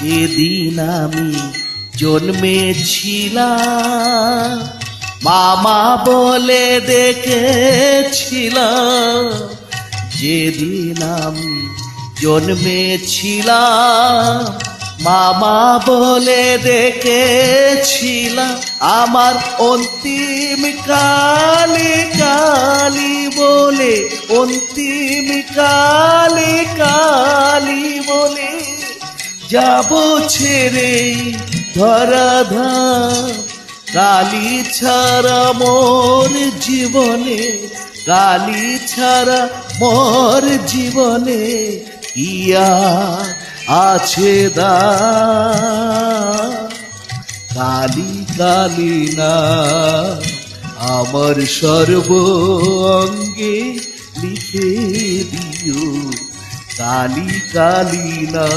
যেদিন আমি জন্মেছিলাম মামা বলে ডেকেছিলাম, যেদিন আমি জন্মেছিলাম মামা বলে ডেকেছিলাম, আমার অন্তিম কালে কালি বলে, অন্তিম কালে কালি বলে যাব ছেড়ে ধরাধাম। কালি ছাড়া মোর জীবনে, কালি ছাড়া মোর জীবনে ইয়া আছে দা। কালি কালি না আমার সর্ব অঙ্গে লিখে দিও, কালি কালি না।